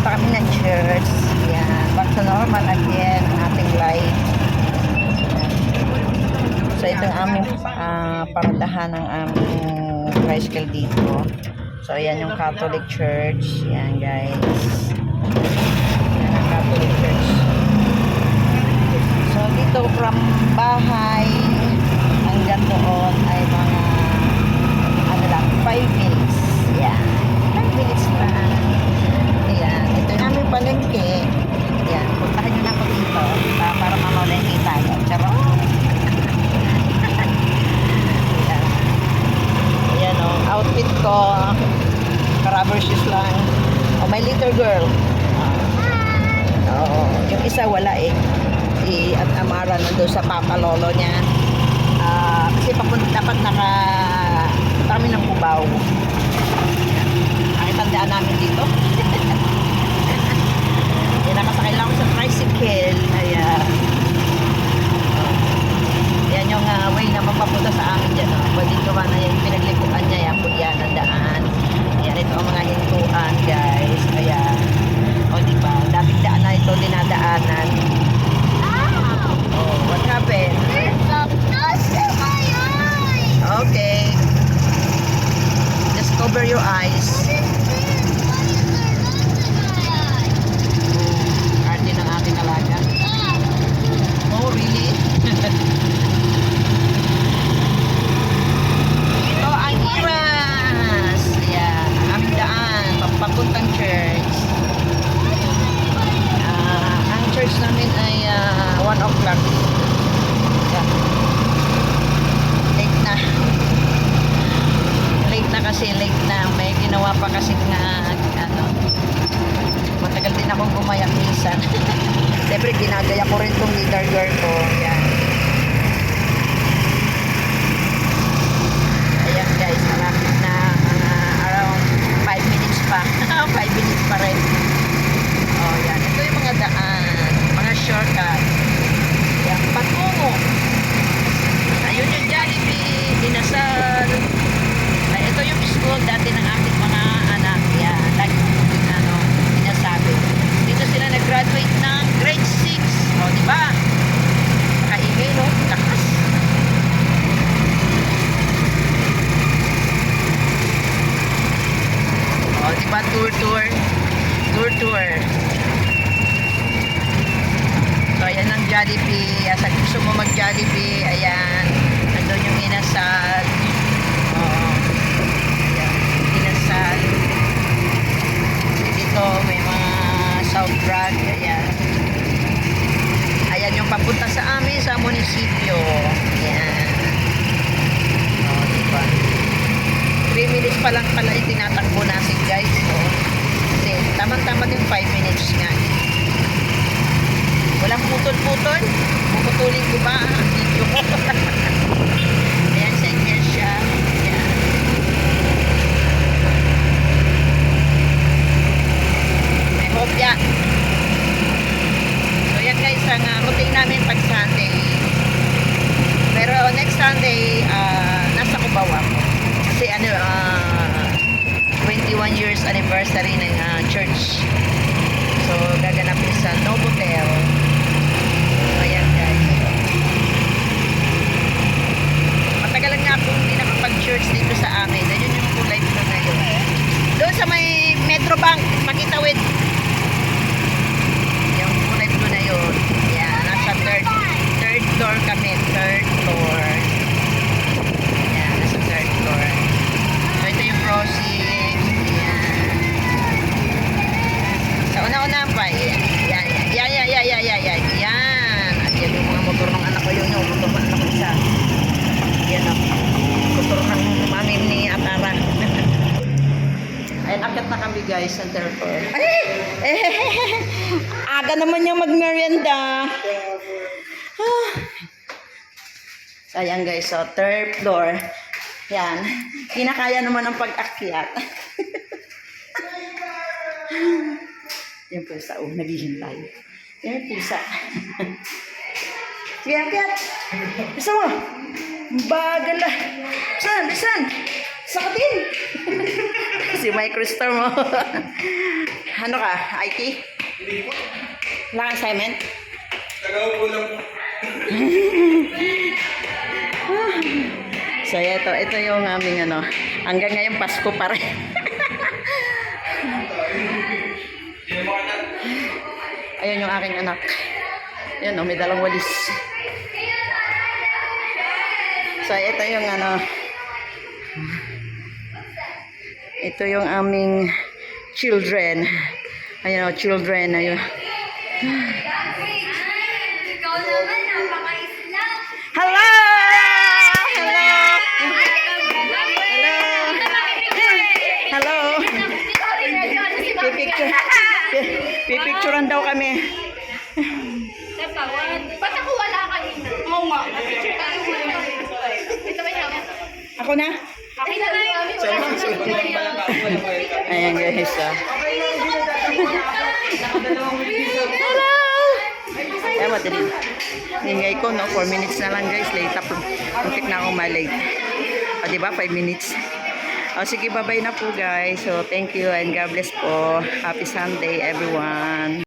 Punta kami ng church. Yan. Back to normal again. Ating life. So, ito ang aming paradahan ng aming tricycle dito. So, ayan yung Catholic Church. Yan, guys. Yan ang Catholic Church. So, dito from bahay hanggang doon ay mga 5 minutes. Yan. 5 minutes lang. Ayan. Ito yung aming palengke. Yan. Puntahan nyo na ako dito para mamalengke tayo. Charot! Ayan o. Outfit ko. Rubber shoes lang. Oh, my little girl. Oo. Yung isa wala eh. Si at Amara nandun sa papa lolo niya. Kasi dapat kami ng Cubao. Nakitandaan namin dito. Nakasakay lang ako sa tricycle. Ayan. Yan yung way na mapapunta sa amin dyan. Pwede gawa na yung pinaglikuan niya. Yan ang daan. Yan, ito ang mga hintuan, guys. Ayan. O, diba? Dating daan na ito dinadaanan. Oh, what happened? Okay. Just cover your eyes. Arte ng ating alaga. Oh, really? Ito ang Iras. Ayan, ang aming daan. Papuntang church. Ang church namin ay 1 o'clock. Ayan. Late na may ginawa pa kasi nga matagal din akong gumayak minsan. Siyempre ginagaya ko rin tong little girl ko. Yan. Ayan guys, malapit na around 5 minutes pa. 5 minutes pa rin. Oh, yan. Ito yung mga daan, mga shortcut. Yan, patungo. Ayun yung Jollibee, Dinasal. Ito yung school dati ng aking mga anak. Yan, like, sinasabi. Dito sila nag-graduate ng grade 6. O, diba? Nakaingay, no? Lakas. O, diba? Tour. So, ayan ang Jollibee. Sa gusto mo mag-Jollibee, ayan. Nandun yung Inasal. Dito may mga South Drag. Ayan yung papunta sa amin sa munisipyo. Ayan. O, diba? 3 minutes pa lang pala yung tinatakbo natin, guys. O, kasi tamang-tama din 5 minutes nga. Walang putol-putol. Puputulin ko ba ang video ko? Ayan sa iglesia. Ayan. Hopya. So yan guys ang routine namin pag Sunday. Pero next Sunday nasa Cubao ako. Kasi 21 years anniversary ng church. So gaganapin sa Novotel. So ayan guys. Matagal lang nga akong hindi nakapag-church dito sa amin. Ayun yung kulay ko na yun. Doon sa may Metro Bank, makitawid. Third floor kami. Third floor. Ayan, nasa third floor. So, ito yung crossing. Ayan. Sa una-una pa. Ayan. Ayan yung mga motor ng anak ko yun. Yung motor ng anak ko isa. Ayan o. Motor ng mami ni Atara. Ayan, akit na kami guys sa third floor. Aga naman yung mag-merienda. So, ayan guys, so third floor. Yan. Kinakaya naman ang pag-akyat. Yung pusa, naghihintay. Yung pusa. Sige, akyat. Bisa mo. Bagal na. San? Sakatin! Si Microstar mo. Ano ka? IT? Hindi po. Wala kang assignment? Tagaw po lang po. So, ito yung aming ano. Hanggang ngayon, Pasko pa rin. Hindi mo anak. Ayan yung aking anak. Ayan, may dalang walis. So, ito yung ano. Ito yung aming children. Ayan o, children. Ayun. Ikaw naman, napaka-isla. Hello! Hello! Hello! Pipicture. Pipicturean daw kami. Ba't ako wala kanina? Oo nga. Ito ba yun? Ako na? Nakita na yung kami. Ayan guys. Hello! Kaya madilim. Hingay ko, no? 4 minutes na lang guys. Late up. Muntik na akong malate. O diba? 5 minutes. O sige, bye-bye na po guys. So thank you and God bless po. Happy Sunday everyone.